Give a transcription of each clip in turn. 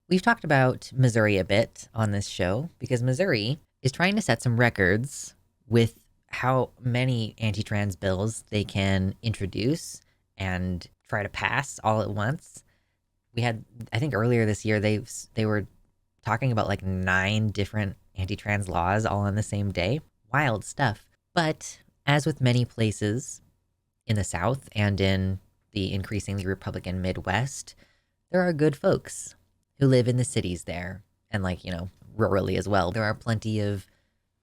We've talked about Missouri a bit on this show because Missouri is trying to set some records with how many anti-trans bills they can introduce and try to pass all at once. We had, I think earlier this year, they were talking about like 9 different anti-trans laws all on the same day. Wild stuff. But as with many places in the South and in the increasingly Republican Midwest, there are good folks who live in the cities there and, like, rurally as well. There are plenty of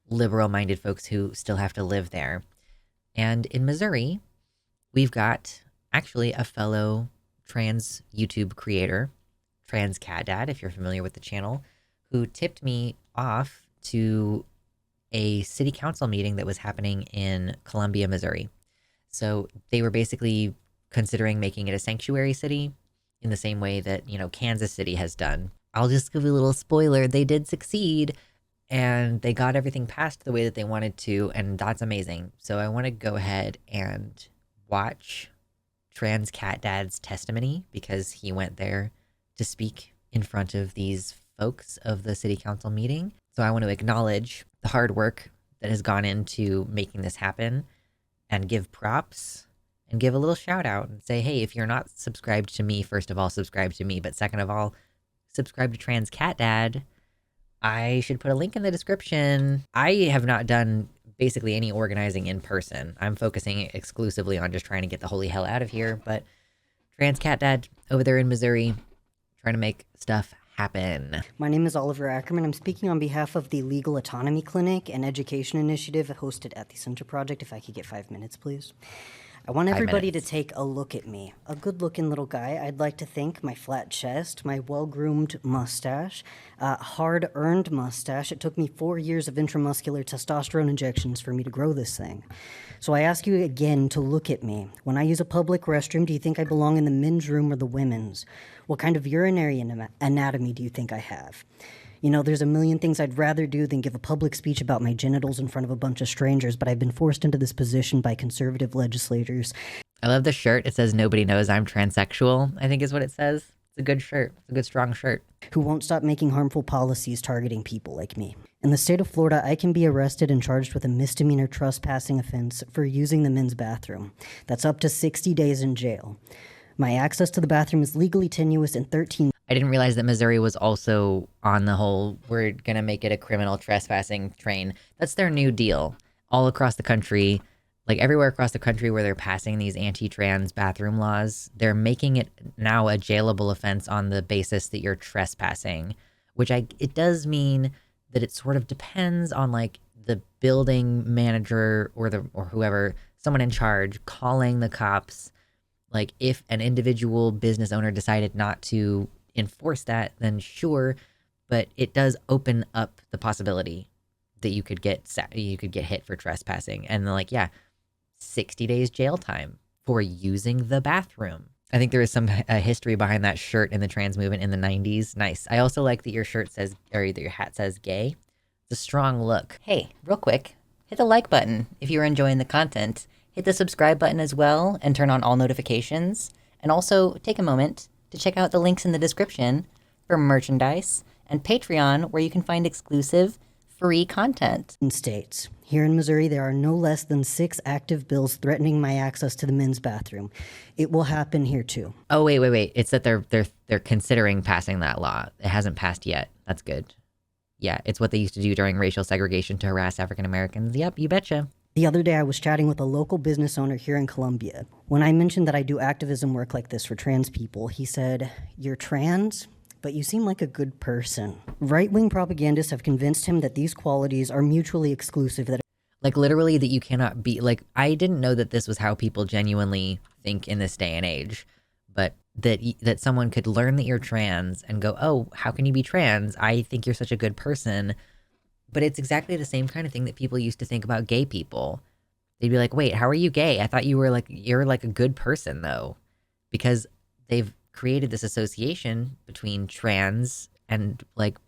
liberal minded folks who still have to live there. And in Missouri, we've got actually a fellow trans YouTube creator, Trans Cat Dad, if you're familiar with the channel, who tipped me off to a city council meeting that was happening in Columbia, Missouri. So they were basically considering making it a sanctuary city in the same way that, Kansas City has done. I'll just give you a little spoiler. They did succeed and they got everything passed the way that they wanted to. And that's amazing. So I want to go ahead and watch Trans Cat Dad's testimony because he went there to speak in front of these folks of the city council meeting. So I want to acknowledge the hard work that has gone into making this happen and give props and give a little shout out and say, hey, if you're not subscribed to me, first of all, subscribe to me. But second of all, subscribe to Trans Cat Dad. I should put a link in the description. I have not done basically any organizing in person. I'm focusing exclusively on just trying to get the holy hell out of here. But Trans Cat Dad over there in Missouri, trying to make stuff happen. My name is Oliver Ackerman. I'm speaking on behalf of the Legal Autonomy Clinic, an education initiative hosted at the Center Project. If I could get 5 minutes, please. I want everybody to take a look at me. A good-looking little guy. I'd like to think my flat chest, my well-groomed mustache, hard-earned mustache. It took me 4 years of intramuscular testosterone injections for me to grow this thing. So I ask you again to look at me. When I use a public restroom, do you think I belong in the men's room or the women's? What kind of urinary anatomy do you think I have? There's a million things I'd rather do than give a public speech about my genitals in front of a bunch of strangers, but I've been forced into this position by conservative legislators. I love the shirt. It says, nobody knows I'm transsexual, I think is what it says. It's a good shirt. It's a good, strong shirt. Who won't stop making harmful policies targeting people like me. In the state of Florida, I can be arrested and charged with a misdemeanor trespassing offense for using the men's bathroom. That's up to 60 days in jail. My access to the bathroom is legally tenuous and 13. I didn't realize that Missouri was also on the whole, we're going to make it a criminal trespassing train. That's their new deal. All across the country, like everywhere across the country where they're passing these anti-trans bathroom laws, they're making it now a jailable offense on the basis that you're trespassing, which it does mean that it sort of depends on like the building manager or whoever, someone in charge calling the cops. Like if an individual business owner decided not to enforce that, then sure, but it does open up the possibility that you could get hit for trespassing, and then 60 days jail time for using the bathroom. I think there is some history behind that shirt in the trans movement in the 90s. Nice. I also like that your shirt says, or that your hat says gay. It's a strong look. Hey, real quick, hit the like button if you're enjoying the content. Hit the subscribe button as well and turn on all notifications. And also take a moment to check out the links in the description for merchandise and Patreon, where you can find exclusive free content. In states. Here in Missouri, there are no less than 6 active bills threatening my access to the men's bathroom. It will happen here too. Oh, wait. It's that they're considering passing that law. It hasn't passed yet. That's good. Yeah, it's what they used to do during racial segregation to harass African Americans. Yep, you betcha. The other day, I was chatting with a local business owner here in Columbia. When I mentioned that I do activism work like this for trans people, he said, "You're trans, but you seem like a good person." Right-wing propagandists have convinced him that these qualities are mutually exclusive. Like literally that you cannot be, like, I didn't know that this was how people genuinely think in this day and age, but that someone could learn that you're trans and go, oh, how can you be trans? I think you're such a good person. But it's exactly the same kind of thing that people used to think about gay people. They'd be like, wait, how are you gay? I thought you're like a good person though. Because they've created this association between trans and like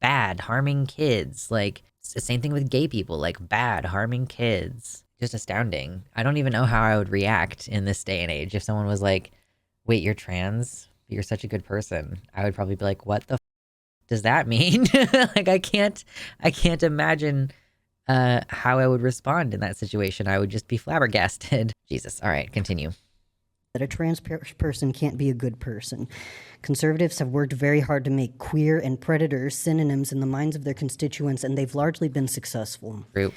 bad, harming kids. Like it's the same thing with gay people, like bad, harming kids. Just astounding. I don't even know how I would react in this day and age if someone was like, wait, you're trans? You're such a good person. I would probably be like, what the does that mean? Like, I can't imagine how I would respond in that situation. I would just be flabbergasted. Jesus. All right, continue. That a trans person can't be a good person. Conservatives have worked very hard to make queer and predator synonyms in the minds of their constituents, and they've largely been successful. True.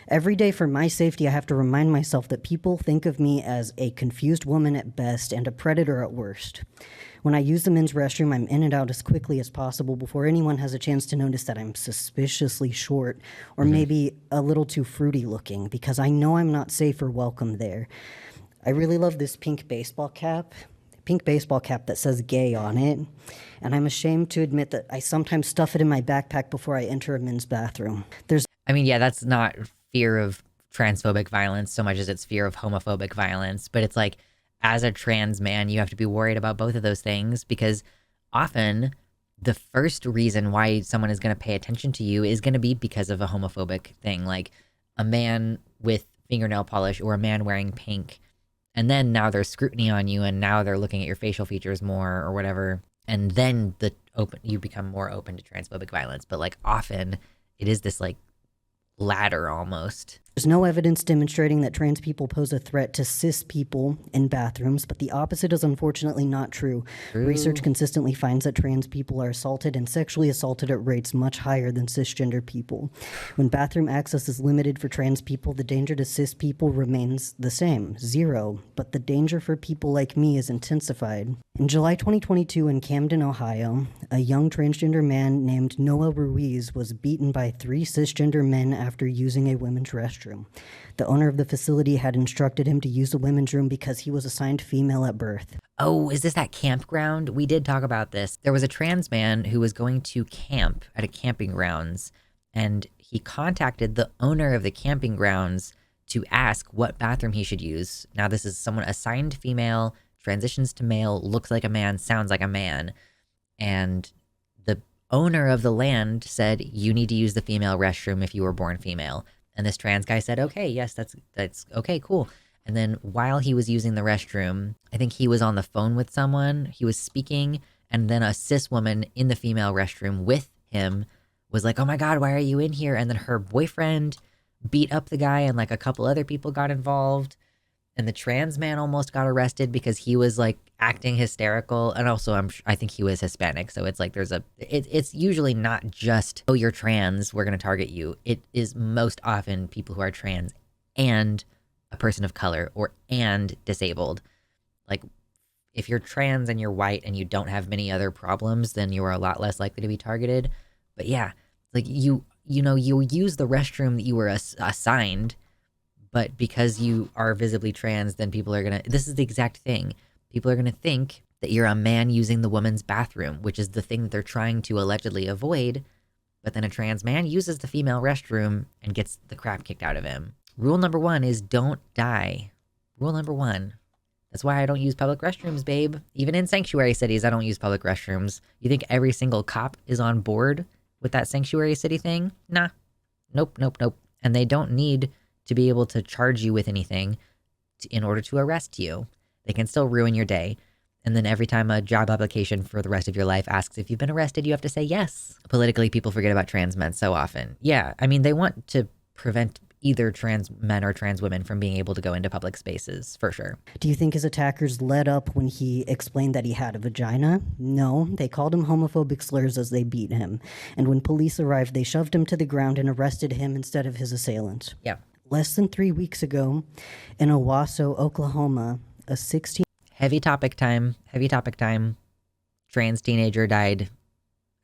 Every day for my safety, I have to remind myself that people think of me as a confused woman at best and a predator at worst. When I use the men's restroom, I'm in and out as quickly as possible before anyone has a chance to notice that I'm suspiciously short or maybe a little too fruity looking, because I know I'm not safe or welcome there. I really love this pink baseball cap that says gay on it, and I'm ashamed to admit that I sometimes stuff it in my backpack before I enter a men's bathroom. Yeah, that's not fear of transphobic violence so much as it's fear of homophobic violence, but it's like, as a trans man, you have to be worried about both of those things, because often the first reason why someone is going to pay attention to you is going to be because of a homophobic thing, like a man with fingernail polish or a man wearing pink. And then now there's scrutiny on you, and now they're looking at your facial features more or whatever. And then you become more open to transphobic violence. But like, often it is this like ladder almost. There's no evidence demonstrating that trans people pose a threat to cis people in bathrooms, but the opposite is unfortunately not true. Research consistently finds that trans people are assaulted and sexually assaulted at rates much higher than cisgender people. When bathroom access is limited for trans people, the danger to cis people remains the same, 0, but the danger for people like me is intensified. In July 2022 in Camden, Ohio, a young transgender man named Noah Ruiz was beaten by 3 cisgender men after using a women's restroom. The owner of the facility had instructed him to use the women's room because he was assigned female at birth. Oh, is this that campground? We did talk about this. There was a trans man who was going to camp at a camping grounds, and he contacted the owner of the camping grounds to ask what bathroom he should use. Now, this is someone assigned female, transitions to male, looks like a man, sounds like a man. And the owner of the land said, you need to use the female restroom if you were born female. And this trans guy said, okay, yes, that's okay, cool. And then while he was using the restroom, I think he was on the phone with someone, he was speaking, and then a cis woman in the female restroom with him was like, oh my God, why are you in here? And then her boyfriend beat up the guy, and like a couple other people got involved. And the trans man almost got arrested because he was like acting hysterical. And also I think he was Hispanic. So it's like it's usually not just, oh, you're trans, we're going to target you. It is most often people who are trans and a person of color and disabled. Like, if you're trans and you're white and you don't have many other problems, then you are a lot less likely to be targeted. But yeah, like you use the restroom that you were assigned. But because you are visibly trans, then people are this is the exact thing. People are going to think that you're a man using the woman's bathroom, which is the thing that they're trying to allegedly avoid. But then a trans man uses the female restroom and gets the crap kicked out of him. Rule number 1 is don't die. Rule number 1. That's why I don't use public restrooms, babe. Even in sanctuary cities, I don't use public restrooms. You think every single cop is on board with that sanctuary city thing? Nah. Nope. And they don't need to be able to charge you with anything in order to arrest you. They can still ruin your day. And then every time a job application for the rest of your life asks if you've been arrested, you have to say yes. Politically, people forget about trans men so often. Yeah, I mean, they want to prevent either trans men or trans women from being able to go into public spaces, for sure. Do you think his attackers let up when he explained that he had a vagina? No, they called him homophobic slurs as they beat him. And when police arrived, they shoved him to the ground and arrested him instead of his assailants. Yeah. Less than 3 weeks ago, in Owasso, Oklahoma, a 16... Heavy topic time. Trans teenager died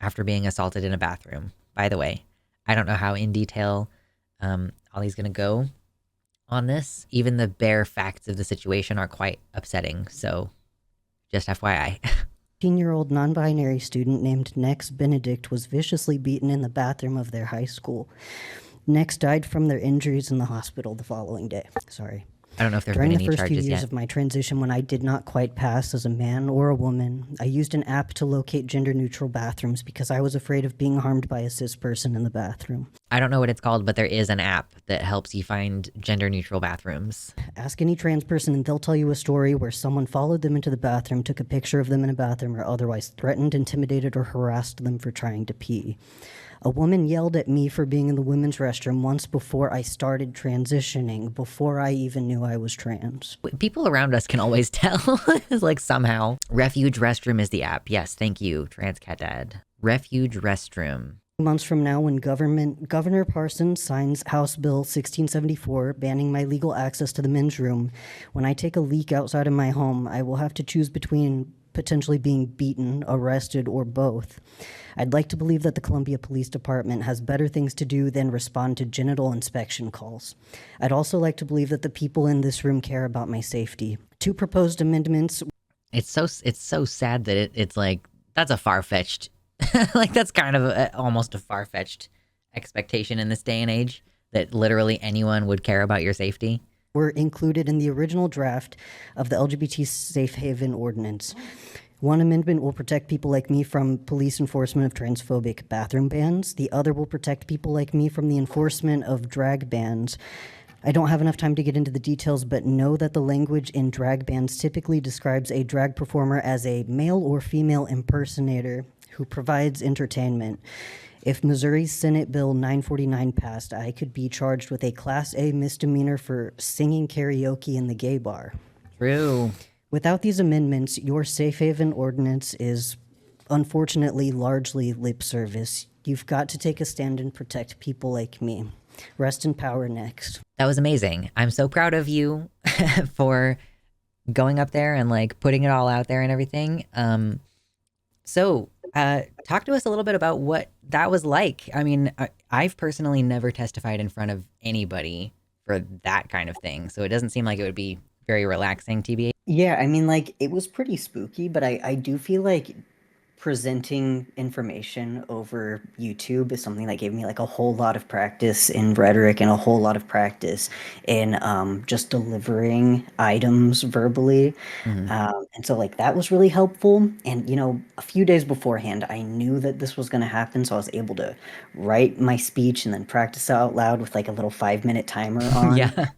after being assaulted in a bathroom. By the way, I don't know how in detail Ollie's going to go on this. Even the bare facts of the situation are quite upsetting. So just FYI. 18-year-old non-binary student named Nex Benedict was viciously beaten in the bathroom of their high school. Nex died from their injuries in the hospital the following day. Sorry. I don't know if there have During been the any first few charges years yet. of my transition, when I did not quite pass as a man or a woman, I used an app to locate gender-neutral bathrooms because I was afraid of being harmed by a cis person in the bathroom. I don't know what it's called, but there is an app that helps you find gender neutral bathrooms. Ask any trans person and they'll tell you a story where someone followed them into the bathroom, took a picture of them in a bathroom, or otherwise threatened, intimidated, or harassed them for trying to pee. A woman yelled at me for being in the women's restroom once before I started transitioning, before I even knew I was trans. People around us can always tell. Like somehow. Refuge Restroom is the app. Yes, thank you, Trans Cat Dad. Refuge Restroom. Months from now, when Governor Parsons signs House Bill 1674 banning my legal access to the men's room, when I take a leak outside of my home, I will have to choose between potentially being beaten, arrested, or both. I'd like to believe that the Columbia Police Department has better things to do than respond to genital inspection calls. I'd also like to believe that the people in this room care about my safety. Two proposed amendments. It's so sad that it's like, that's a far-fetched, like that's kind of almost a far-fetched expectation in this day and age, that literally anyone would care about your safety. Were included in the original draft of the LGBT Safe Haven Ordinance. One amendment will protect people like me from police enforcement of transphobic bathroom bans. The other will protect people like me from the enforcement of drag bans. I don't have enough time to get into the details, but know that the language in drag bans typically describes a drag performer as a male or female impersonator who provides entertainment. If Missouri's Senate Bill 949 passed, I could be charged with a Class A misdemeanor for singing karaoke in the gay bar. True. Without these amendments, your Safe Haven Ordinance is unfortunately largely lip service. You've got to take a stand and protect people like me. Rest in power next. That was amazing. I'm so proud of you for going up there and like putting it all out there and everything. Talk to us a little bit about what that was like. I mean, I've personally never testified in front of anybody for that kind of thing, so it doesn't seem like it would be very relaxing, TBH. Yeah, I mean, like, it was pretty spooky, but I do feel like presenting information over YouTube is something that gave me like a whole lot of practice in rhetoric and a whole lot of practice in just delivering items verbally. And so like that was really helpful. And you know, a few days beforehand, I knew that this was going to happen, so I was able to write my speech and then practice out loud with like a little 5-minute timer on. Yeah.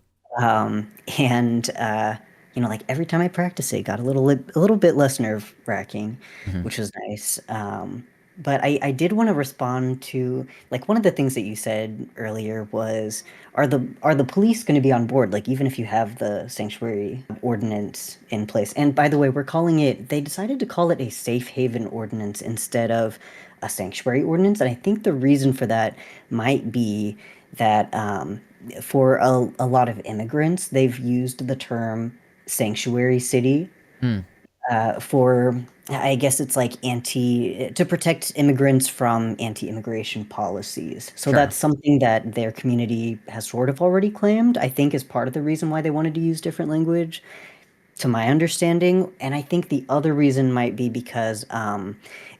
And you know, like every time I practice it got a little bit less nerve wracking, which was nice. But I did want to respond to like one of the things that you said earlier was, are the police going to be on board? Like even if you have the sanctuary ordinance in place. And by the way, they decided to call it a safe haven ordinance instead of a sanctuary ordinance. And I think the reason for that might be that for a lot of immigrants, they've used the term sanctuary city for, I guess it's like to protect immigrants from anti-immigration policies. So Sure. that's something that their community has sort of already claimed, I think is part of the reason why they wanted to use different language, to my understanding. And I think the other reason might be because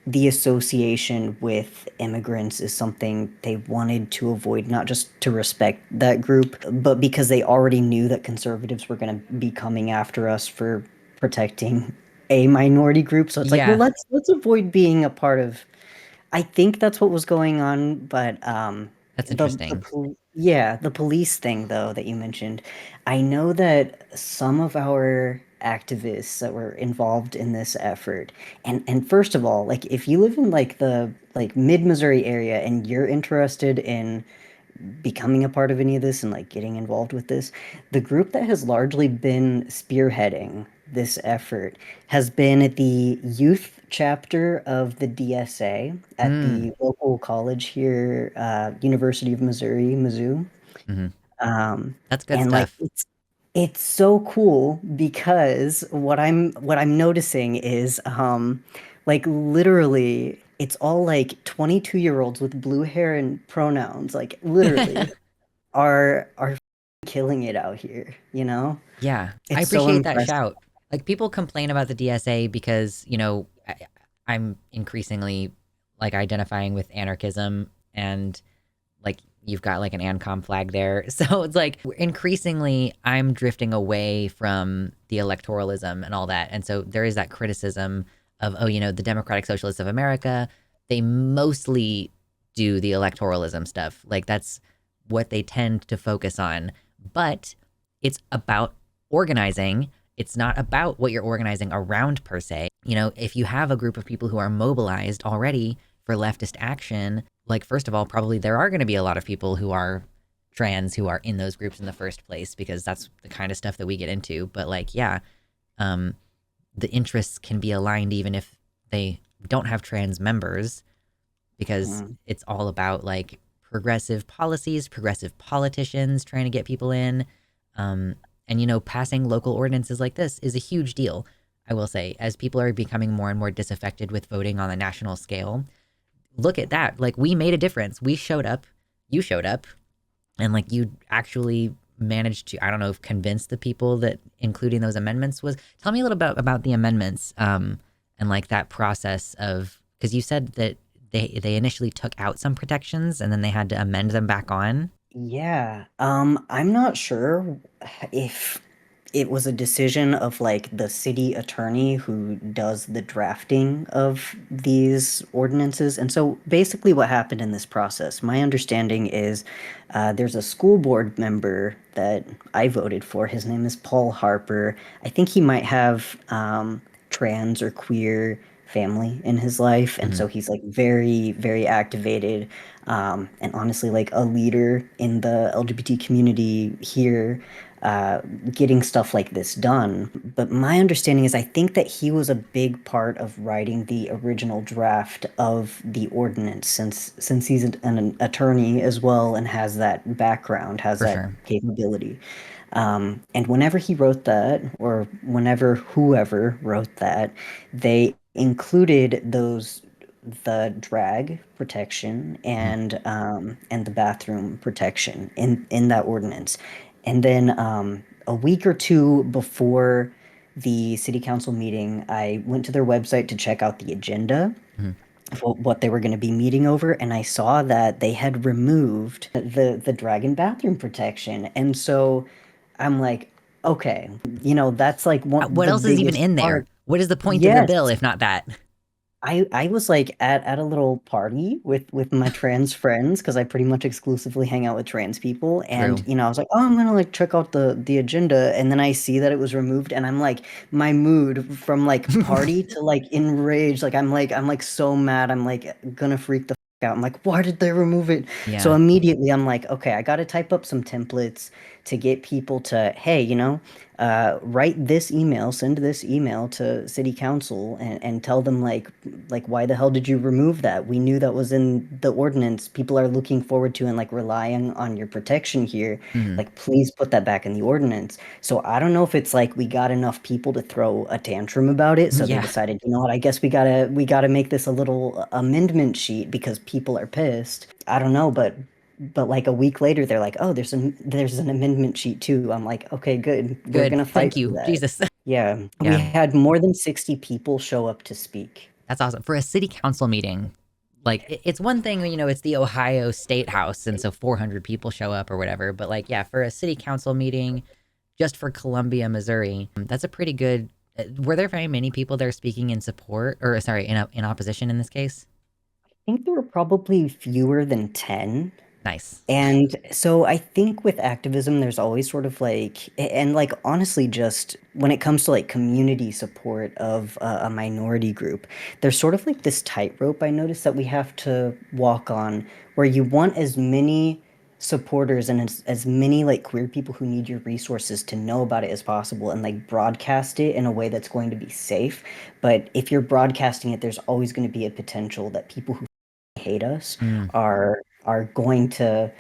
the association with immigrants is something they wanted to avoid, not just to respect that group, but because they already knew that conservatives were going to be coming after us for protecting a minority group. So it's like, well, Yeah. let's avoid being a part of. I think that's what was going on, but That's interesting. the police thing though that you mentioned, I know that some of our activists that were involved in this effort, and first of all, like if you live in like the like mid Missouri area and you're interested in becoming a part of any of this and like getting involved with this, the group that has largely been spearheading this effort has been the youth chapter of the DSA at the local college here, University of Missouri, Mizzou. Hmm. Um, That's good and like stuff. it's so cool because what I'm noticing is like literally it's all like 22-year-olds with blue hair and pronouns, like literally are killing it out here, you know? Yeah, I It's so appreciate that impressive. shout. Like people complain about the DSA because, I'm increasingly like identifying with anarchism and like you've got like an ANCOM flag there. So it's like increasingly I'm drifting away from the electoralism and all that. And so there is that criticism of, oh, the Democratic Socialists of America, they mostly do the electoralism stuff. Like that's what they tend to focus on. But it's about organizing. It's not about what you're organizing around per se. If you have a group of people who are mobilized already for leftist action, like, first of all, probably there are going to be a lot of people who are trans who are in those groups in the first place, because that's the kind of stuff that we get into. But like, yeah, the interests can be aligned even if they don't have trans members, because it's all about like progressive policies, progressive politicians trying to get people in. And passing local ordinances like this is a huge deal. I will say, as people are becoming more and more disaffected with voting on a national scale, look at that. Like, we made a difference. We showed up, you showed up, and like you actually managed to, I don't know, convince the people that including those amendments was. Tell me a little bit about the amendments, and like that process of, because you said that they initially took out some protections and then they had to amend them back on. Yeah, I'm not sure if it was a decision of like the city attorney who does the drafting of these ordinances. And so basically what happened in this process, my understanding is there's a school board member that I voted for. His name is Paul Harper. I think he might have trans or queer family in his life, and Mm-hmm. so he's like very, very activated, and honestly like a leader in the LGBT community here, getting stuff like this done. But my understanding is I think that he was a big part of writing the original draft of the ordinance, since he's an attorney as well and has that background, has For that sure. capability. And whenever he wrote that, or whenever whoever wrote that, they included the drag protection Mm-hmm. and the bathroom protection in that ordinance. And then a week or two before the city council meeting, I went to their website to check out the agenda Mm-hmm. for what they were going to be meeting over, and I saw that they had removed the dragon bathroom protection. And so I'm like, okay, that's like What the else is even biggest in there? part. What is the point of the Yes, bill if not that? I was like at a little party with my trans friends, because I pretty much exclusively hang out with trans people. And True. I was like, oh, I'm gonna like check out the agenda, and then I see that it was removed, and I'm like, my mood from like party to like enraged, like I'm like so mad, I'm like gonna freak the out. I'm like, why did they remove it? So Yeah. immediately I'm like, okay, I gotta type up some templates to get people to, hey, write this email, send this email to city council, and tell them like why the hell did you remove that? We knew that was in the ordinance. People are looking forward to and like relying on your protection here. Mm-hmm. Like, please put that back in the ordinance. So I don't know if it's like we got enough people to throw a tantrum about it, so they Yeah. decided, you know what, I guess we gotta make this a little amendment sheet because people are pissed. I don't know, but like a week later, they're like, "Oh, there's an amendment sheet too." I'm like, "Okay, good. We're Good. gonna fight Thank for you, that." Jesus. Yeah, we Yeah. had more than 60 people show up to speak. That's awesome. For a city council meeting, like it's one thing, it's the Ohio State House, and so 400 people show up or whatever. But like, yeah, for a city council meeting, just for Columbia, Missouri, that's a pretty good. Were there very many people there speaking in support, or sorry, in opposition in this case? I think there were probably fewer than 10. Nice. And so I think with activism, there's always sort of like, and like honestly, just when it comes to like community support of a minority group, there's sort of like this tightrope I noticed that we have to walk on, where you want as many supporters and as many like queer people who need your resources to know about it as possible, and like broadcast it in a way that's going to be safe. But if you're broadcasting it, there's always going to be a potential that people who hate us Mm. are going to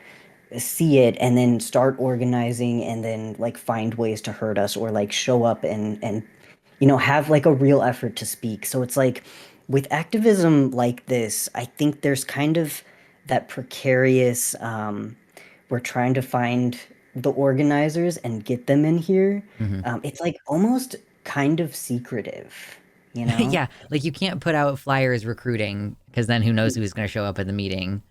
see it and then start organizing and then like find ways to hurt us, or like show up and have like a real effort to speak. So it's like with activism like this, I think there's kind of that precarious, we're trying to find the organizers and get them in here. Hmm. It's like almost kind of secretive, you know? Yeah, like you can't put out flyers recruiting, because then who knows who's going to show up at the meeting.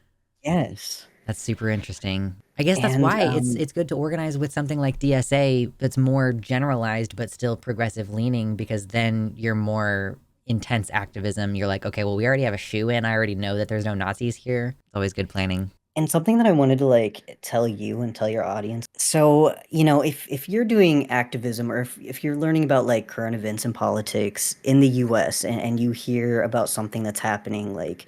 Yes. That's super interesting. I guess that's And why it's good to organize with something like DSA that's more generalized but still progressive leaning, because then you're more intense activism. You're like, okay, well, we already have a shoe in. I already know that there's no Nazis here. It's always good planning. And something that I wanted to like tell you and tell your audience. So, if you're doing activism or if you're learning about like current events and politics in the US and you hear about something that's happening like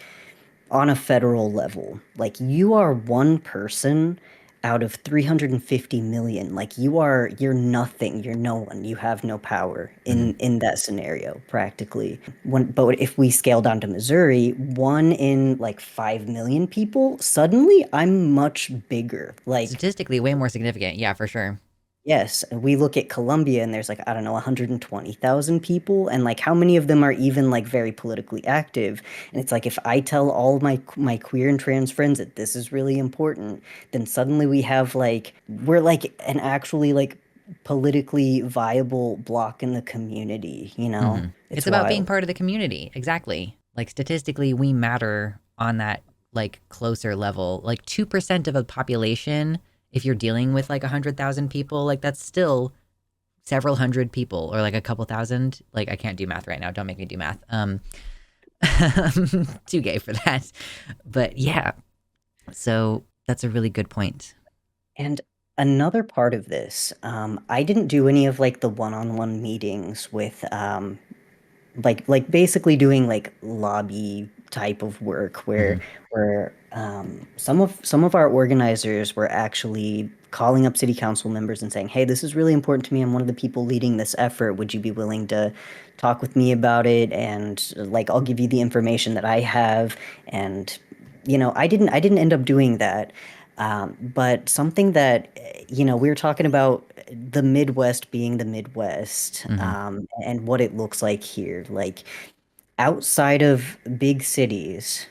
on a federal level, like you are one person out of 350 million. Like you're nothing, you're no one, you have no power Hmm. in that scenario practically. But if we scale down to Missouri, one in like 5 million people, suddenly I'm much bigger. Like, Statistically, way more significant. Yeah, for sure. yes, we look at Colombia and there's like, I don't know, 120,000 people, and like how many of them are even like very politically active? And it's like if I tell all my queer and trans friends that this is really important, then suddenly we're like an actually like politically viable block in the community, you know? Hmm. It's It's about being wild. part of the community. Exactly. Like statistically, we matter on that like closer level. Like 2% of a population, if you're dealing with like 100,000 people, like that's still several hundred people or like a couple thousand. Like I can't do math right now. Don't make me do math. Too gay for that. But yeah, so that's a really good point. And another part of this, I didn't do any of like the one-on-one meetings with like basically doing like lobby type of work Hmm. where some of our organizers were actually calling up city council members and saying, "Hey, this is really important to me. I'm one of the people leading this effort. Would you be willing to talk with me about it? And like I'll give you the information that I have." And I didn't end up doing that. But something that we were talking about the Midwest being the Midwest, Hmm. and what it looks like here. Like outside of big cities,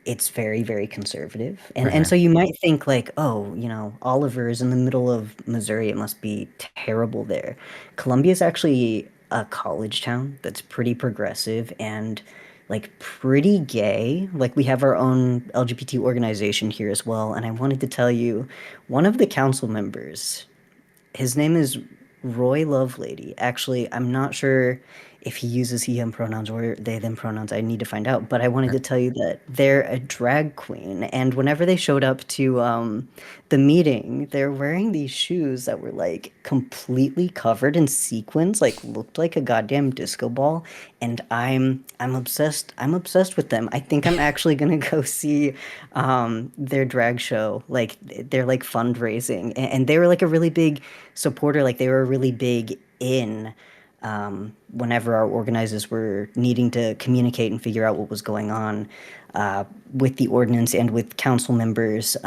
it's very, very conservative. And For and sure. so you might think like, oh, Oliver is in the middle of Missouri. It must be terrible there. Columbia is actually a college town that's pretty progressive and like pretty gay. Like we have our own LGBT organization here as well. And I wanted to tell you, one of the council members, his name is Roy Lovelady. Actually, I'm not sure if he uses he, him pronouns or they, them pronouns. I need to find out. But I wanted Sure. to tell you that they're a drag queen. And whenever they showed up to the meeting, they're wearing these shoes that were like completely covered in sequins, like looked like a goddamn disco ball. And I'm obsessed. I'm obsessed with them. I think I'm actually gonna go see their drag show. Like they're like fundraising, and they were like a really big supporter. Like they were really big in whenever our organizers were needing to communicate and figure out what was going on with the ordinance and with council members.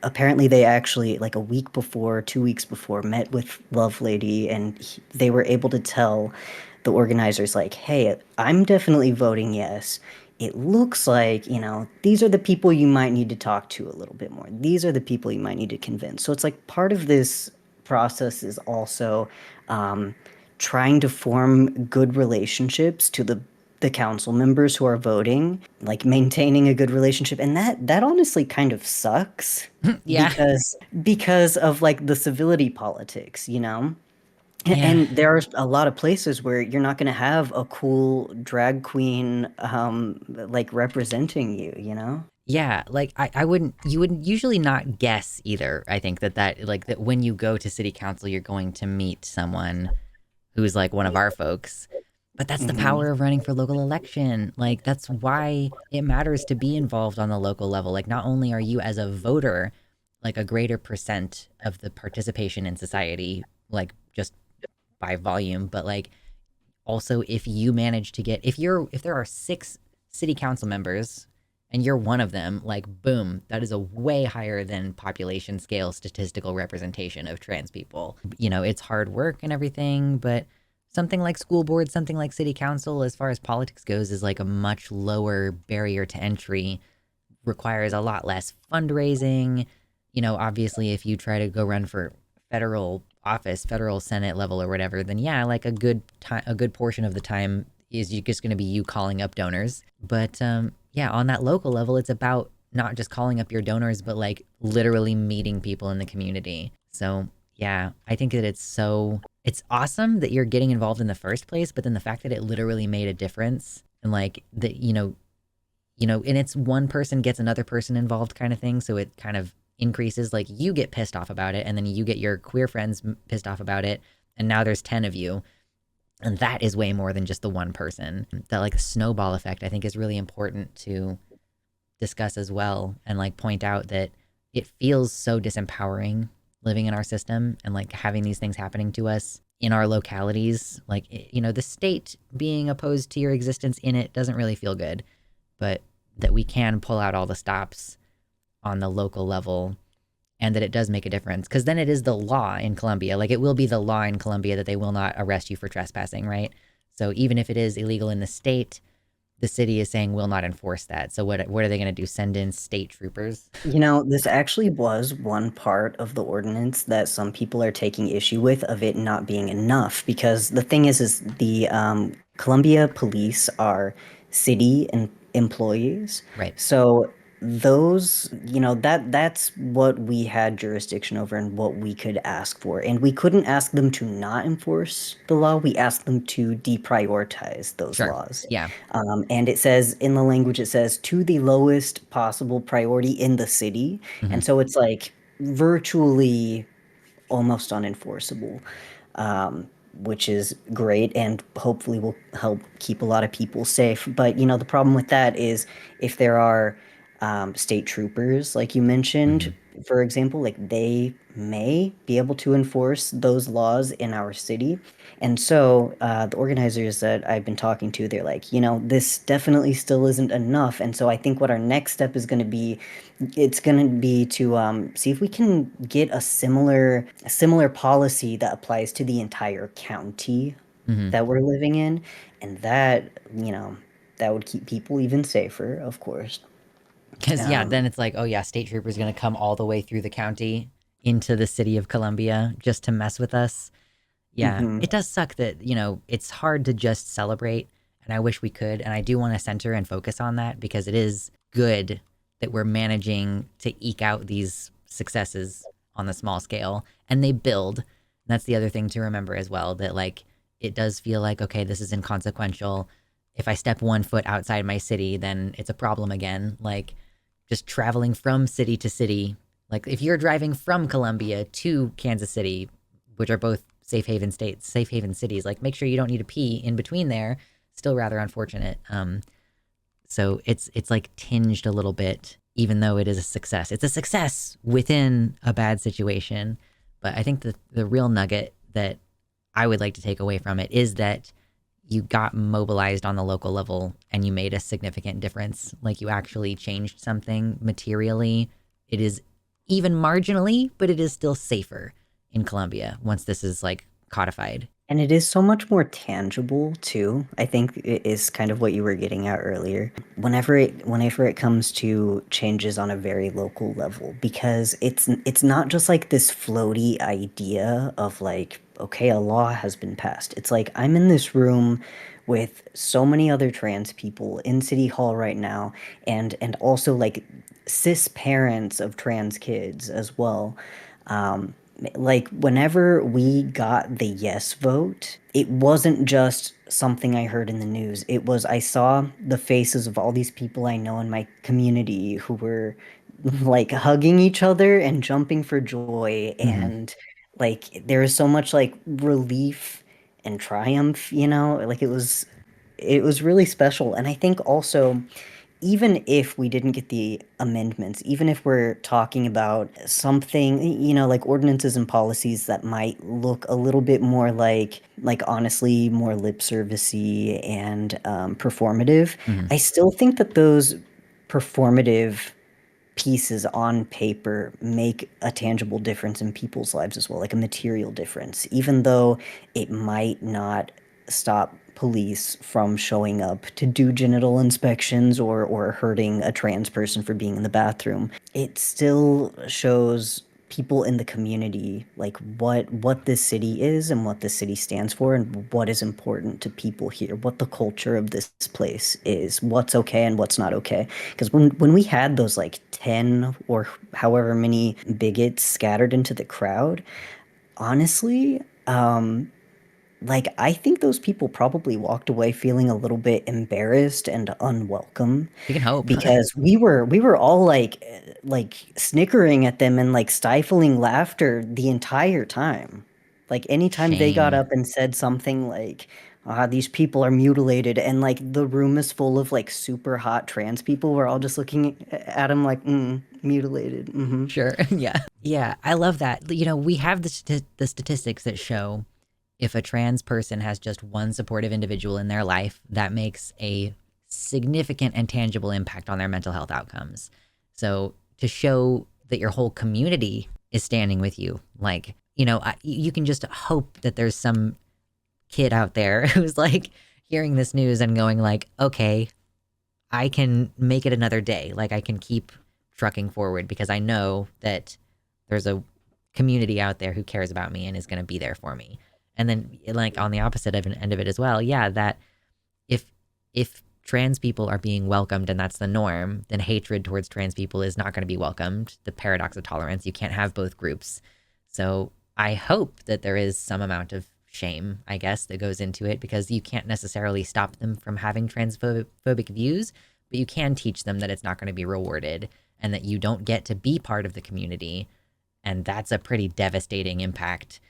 Apparently they actually like a week before, 2 weeks before, met with Lovelady, and they were able to tell the organizers like, "Hey, I'm definitely voting yes. It looks like, these are the people you might need to talk to a little bit more. These are the people you might need to convince." So it's like part of this process is also um, trying to form good relationships to the council members who are voting, like maintaining a good relationship. And that honestly kind of sucks Yeah. because of like the civility politics, you know? Yeah. And there are a lot of places where you're not going to have a cool drag queen like representing you, you know? Yeah, like I wouldn't, you would usually not guess either. I think that like that when you go to city council, you're going to meet someone who's like one of our folks. But that's the Hmm. power of running for local election. Like that's why it matters to be involved on the local level. Like not only are you as a voter like a greater percent of the participation in society, like just by volume, but like also if you manage to get, if there are 6 city council members and you're one of them, like boom, that is a way higher than population scale statistical representation of trans people. It's hard work and everything, but something like school board, something like city council, as far as politics goes, is like a much lower barrier to entry, requires a lot less fundraising. Obviously, if you try to go run for federal office, federal Senate level or whatever, then yeah, like a good portion of the time is just going to be you calling up donors. But yeah, on that local level, it's about not just calling up your donors, but like literally meeting people in the community. So yeah, I think that it's awesome that you're getting involved in the first place, but then the fact that it literally made a difference and like that, and it's one person gets another person involved kind of thing. So it kind of increases, like you get pissed off about it and then you get your queer friends pissed off about it. And now there's 10 of you. And that is way more than just the one person. That like snowball effect, I think, is really important to discuss as well, and like point out that it feels so disempowering living in our system and like having these things happening to us in our localities. Like, the state being opposed to your existence in it doesn't really feel good, but that we can pull out all the stops on the local level and that it does make a difference, because then it is the law in Colombia. Like, it will be the law in Colombia that they will not arrest you for trespassing, right? So even if it is illegal in the state, the city is saying will not enforce that. So what are they going to do? Send in state troopers? This actually was one part of the ordinance that some people are taking issue with, of it not being enough. Because the thing is the Columbia police are city employees. Right. So those, that's what we had jurisdiction over and what we could ask for. And we couldn't ask them to not enforce the law. We asked them to deprioritize those Sure. laws. Yeah. And it says in the language, it says to the lowest possible priority in the city. Hmm. And so it's like virtually almost unenforceable, which is great and hopefully will help keep a lot of people safe. But, the problem with that is if there are state troopers, like you mentioned, Hmm. for example, like they may be able to enforce those laws in our city. And so the organizers that I've been talking to, they're like, this definitely still isn't enough. And so I think what our next step is going to be, it's going to be to see if we can get a similar policy that applies to the entire county Hmm. that we're living in, and that would keep people even safer, of course. Because yeah, Um, then it's like, oh yeah, state troopers going to come all the way through the county into the city of Columbia just to mess with us. Yeah, mhm. it does suck that, it's hard to just celebrate, and I wish we could. And I do want to center and focus on that because it is good that we're managing to eke out these successes on the small scale and they build. And that's the other thing to remember as well, that like it does feel like, okay, this is inconsequential. If I step one foot outside my city, then it's a problem again. Like just traveling from city to city. Like if you're driving from Columbia to Kansas City, which are both safe haven states, safe haven cities, like make sure you don't need to pee in between there. Still rather unfortunate. So it's like tinged a little bit, even though it is a success. It's a success within a bad situation. But I think the real nugget that I would like to take away from it is that you got mobilized on the local level and you made a significant difference. Like you actually changed something materially. It is even marginally, but it is still safer in Colombia once this is like codified. And it is so much more tangible too. I think it is kind of what you were getting at earlier. Whenever it comes to changes on a very local level, because it's not just like this floaty idea of like, okay, a law has been passed. It's like I'm in this room with so many other trans people in City Hall right now, and also like cis parents of trans kids as well. Um, like whenever we got the yes vote, it wasn't just something I heard in the news. It was I saw the faces of all these people I know in my community who were like hugging each other and jumping for joy, Hmm. and like there was so much like relief and triumph, like it was really special. And I think also, even if we didn't get the amendments, even if we're talking about something, like ordinances and policies that might look a little bit more like honestly, more lip servicey and performative, Hmm. I still think that those performative pieces on paper make a tangible difference in people's lives as well, like a material difference, even though it might not stop police from showing up to do genital inspections or hurting a trans person for being in the bathroom. It still shows people in the community like what this city is and what this city stands for and what is important to people here, what the culture of this place is, what's okay and what's not okay. Because when we had those like 10 or however many bigots scattered into the crowd, honestly, like, I think those people probably walked away feeling a little bit embarrassed and unwelcome We can hope. because we were all like snickering at them and like stifling laughter the entire time. Like anytime they got Shame. up and said something like, ah, these people are mutilated, and like the room is full of like super hot trans people, we're all just looking at them like, mutilated. Mm-hmm. Sure. Yeah. Yeah. I love that. You know, we have the statistics that show if a trans person has just one supportive individual in their life, that makes a significant and tangible impact on their mental health outcomes. So to show that your whole community is standing with you, like, you know, you can just hope that there's some kid out there who's like hearing this news and going like, okay, I can make it another day. Like I can keep trucking forward because I know that there's a community out there who cares about me and is going to be there for me. And then like on the opposite of an end of it as well, yeah, that if if trans people are being welcomed and that's the norm, then hatred towards trans people is not going to be welcomed. The paradox of tolerance, you can't have both groups. So I hope that there is some amount of shame, I guess, that goes into it because you can't necessarily stop them from having transphobic views, but you can teach them that it's not going to be rewarded and that you don't get to be part of the community. And that's a pretty devastating impact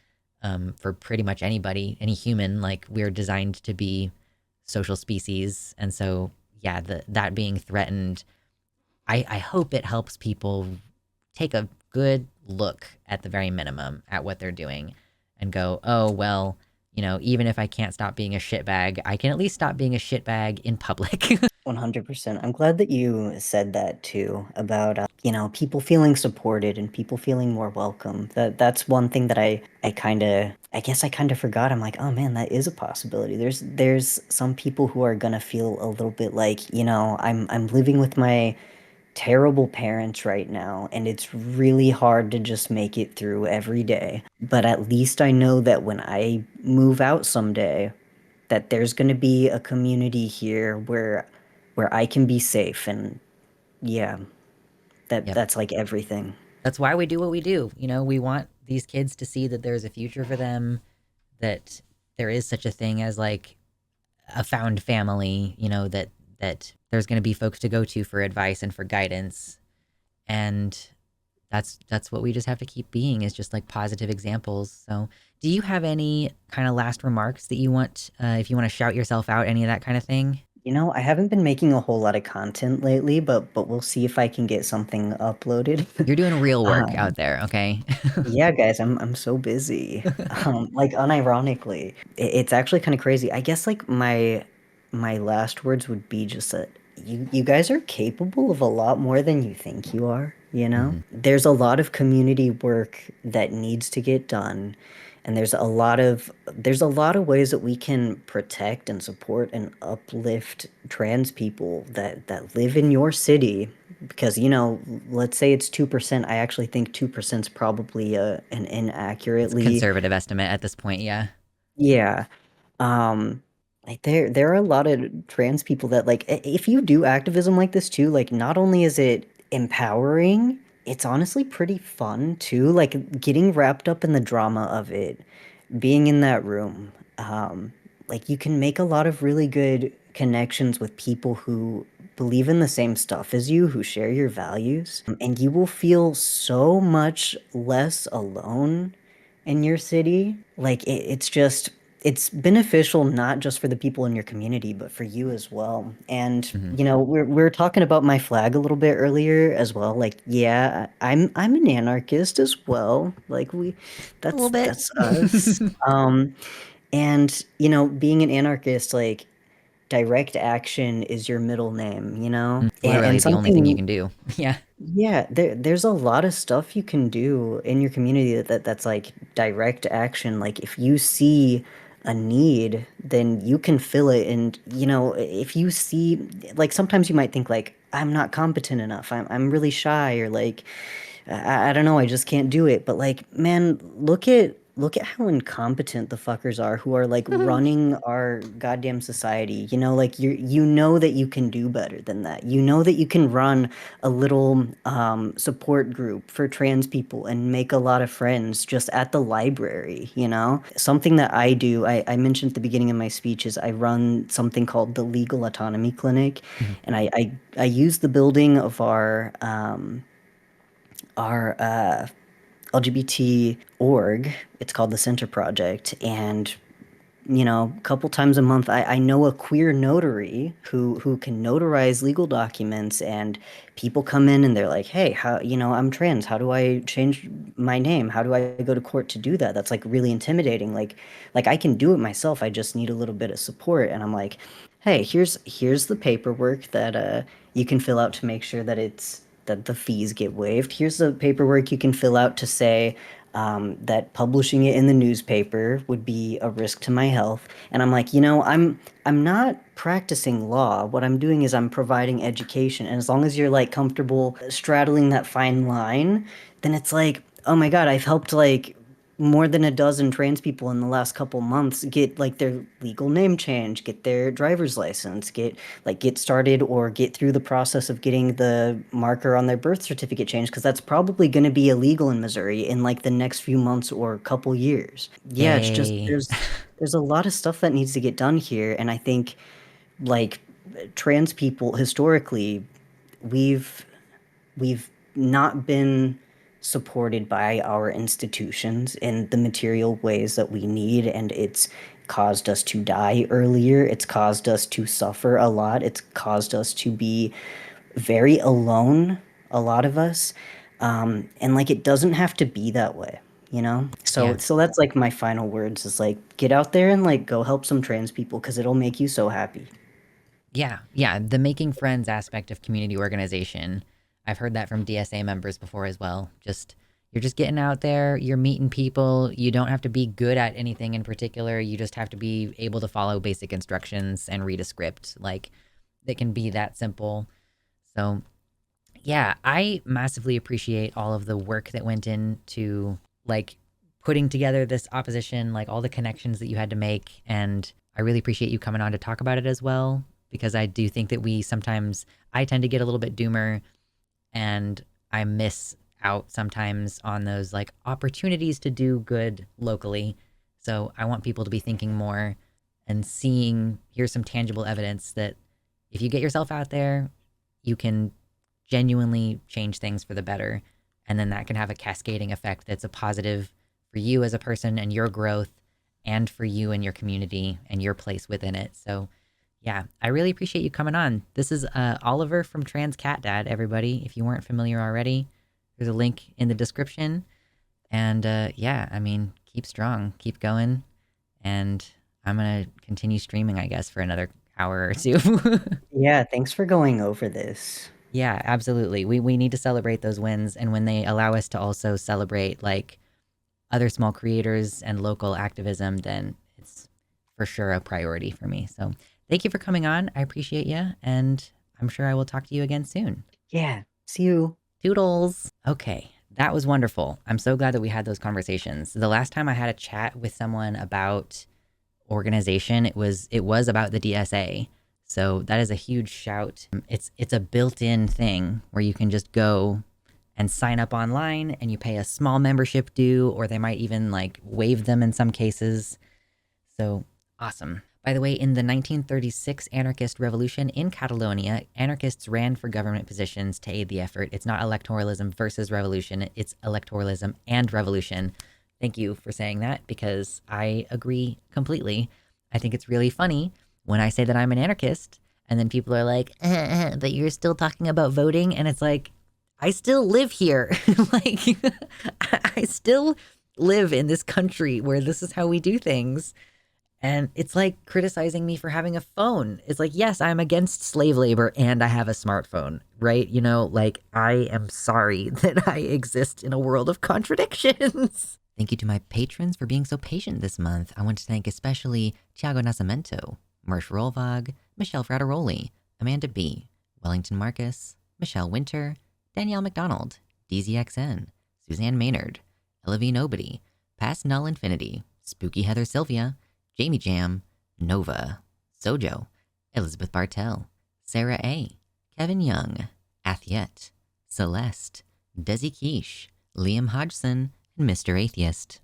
for pretty much anybody, any human. Like we're designed to be social species. And so, yeah, that being threatened, I hope it helps people take a good look at the very minimum at what they're doing and go, oh, well, you know, even if I can't stop being a shitbag, I can at least stop being a shitbag in public. 100%. I'm glad that you said that too about people feeling supported and people feeling more welcome. That's one thing that I kind of I guess I kind of forgot. I'm like, oh man, that is a possibility. There's some people who are gonna feel a little bit like, I'm living with my terrible parents right now, and it's really hard to just make it through every day. But at least I know that when I move out someday, that there's going to be a community here where I can be safe, and yeah, that Yep. that's like everything. That's why we do what we do. You know, we want these kids to see that there's a future for them, that there is such a thing as like a found family, you know, that there's going to be folks to go to for advice and for guidance. And that's what we just have to keep being, is just like positive examples. So do you have any kind of last remarks that you want, if you want to shout yourself out, any of that kind of thing? I haven't been making a whole lot of content lately, but we'll see if I can get something uploaded. You're doing real work um, out there, okay? yeah, guys, I'm so busy. Like unironically, it's actually kind of crazy. I guess like my last words would be just that you guys are capable of a lot more than you think you are, you know? Hmm. There's a lot of community work that needs to get done, and there's a lot of ways that we can protect and support and uplift trans people that live in your city. Because let's say it's 2%. I actually think 2% is probably an It's a inaccurately. conservative estimate at this point, yeah. Yeah. um like there are a lot of trans people that like if you do activism like this too, like not only is it empowering, it's honestly pretty fun too, like getting wrapped up in the drama of it, being in that room. Like you can make a lot of really good connections with people who believe in the same stuff as you, who share your values, and you will feel so much less alone in your city. Like it's beneficial not just for the people in your community, but for you as well. And Hmm. we were talking about my flag a little bit earlier as well. Like, yeah, I'm an anarchist as well. Like A little that's bit. that's us. And being an anarchist, like direct action is your middle name, Literally and the only thing you something. can do. Yeah. Yeah, there's a lot of stuff you can do in your community that's like direct action. Like if you see a need, then you can fill it. And if you see, like sometimes you might think like I'm not competent enough. I'm really shy, or like I don't know, I just can't do it. But like, man, look at how incompetent the fuckers are who are like running our goddamn society. You know, like you know that you can do better than that. You know that you can run a little support group for trans people and make a lot of friends just at the library, you know? Something that I do, I mentioned at the beginning of my speech is I run something called the Legal Autonomy Clinic, Mhm. and I use the building of our LGBT org. It's called the Center Project. And, you know, a couple times a month, I know a queer notary who can notarize legal documents. And people come in and they're like, hey, how, you know, I'm trans. How do I change my name? How do I go to court to do that? That's like really intimidating. Like I can do it myself. I just need a little bit of support. And I'm like, hey, here's the paperwork that you can fill out to make sure that the fees get waived. Here's the paperwork you can fill out to say that publishing it in the newspaper would be a risk to my health. And I'm like, you know, I'm not practicing law. What I'm doing is I'm providing education. And as long as you're like comfortable straddling that fine line, then it's like, oh my God, I've helped like more than a dozen trans people in the last couple months get like their legal name change, get their driver's license, get started or get through the process of getting the marker on their birth certificate changed, because that's probably going to be illegal in Missouri in like the next few months or couple years. Yeah, it's just Yay. there's a lot of stuff that needs to get done here, and I think like trans people historically, we've we've not been supported by our institutions in the material ways that we need, and it's caused us to die earlier. It's caused us to suffer a lot. It's caused us to be very alone, a lot of us. And like it doesn't have to be that way, you know? So Yeah. so that's like my final words is like get out there and like go help some trans people because it'll make you so happy. Yeah. Yeah. The making friends aspect of community organization. I've heard that from DSA members before as well. Just, you're just getting out there, you're meeting people. You don't have to be good at anything in particular. You just have to be able to follow basic instructions and read a script. Like, it can be that simple. So, yeah, I massively appreciate all of the work that went into like putting together this opposition, like all the connections that you had to make. And I really appreciate you coming on to talk about it as well, because I do think that I tend to get a little bit doomer and I miss out sometimes on those like opportunities to do good locally. So I want people to be thinking more and seeing, here's some tangible evidence that if you get yourself out there, you can genuinely change things for the better. And then that can have a cascading effect that's a positive for you as a person and your growth, and for you and your community and your place within it. So, yeah, I really appreciate you coming on. This is Oliver from Trans Cat Dad, everybody. If you weren't familiar already, there's a link in the description. And yeah, I mean, keep strong, keep going. And I'm going to continue streaming, I guess, for another hour or two. Yeah, thanks for going over this. Yeah, absolutely. We need to celebrate those wins, and when they allow us to also celebrate like other small creators and local activism, then it's for sure a priority for me. So, thank you for coming on. I appreciate you, and I'm sure I will talk to you again soon. Yeah, see you. Toodles. Okay, that was wonderful. I'm so glad that we had those conversations. The last time I had a chat with someone about organization, it was about the DSA. So that is a huge shout. It's a built-in thing where you can just go and sign up online and you pay a small membership due, or they might even like waive them in some cases. So awesome. By the way, in the 1936 anarchist revolution in Catalonia, anarchists ran for government positions to aid the effort. It's not electoralism versus revolution, it's electoralism and revolution. Thank you for saying that, because I agree completely. I think it's really funny when I say that I'm an anarchist and then people are like, but you're still talking about voting. And it's like, I still live here. Like, I still live in this country where this is how we do things. And it's like criticizing me for having a phone. It's like, yes, I'm against slave labor and I have a smartphone, right? You know, like, I am sorry that I exist in a world of contradictions. Thank you to my patrons for being so patient this month. I want to thank especially Tiago Nascimento, Mersh Rolvag, Michelle Frateroli, Amanda B., Wellington Marcus, Michelle Winter, Danielle McDonald, DZXN, Suzanne Maynard, Ella V. Nobody, Past Null Infinity, Spooky Heather Sylvia, Jamie Jam, Nova, Sojo, Elizabeth Bartell, Sarah A., Kevin Young, Athiet, Celeste, Desi Quiche, Liam Hodgson, and Mr. Atheist.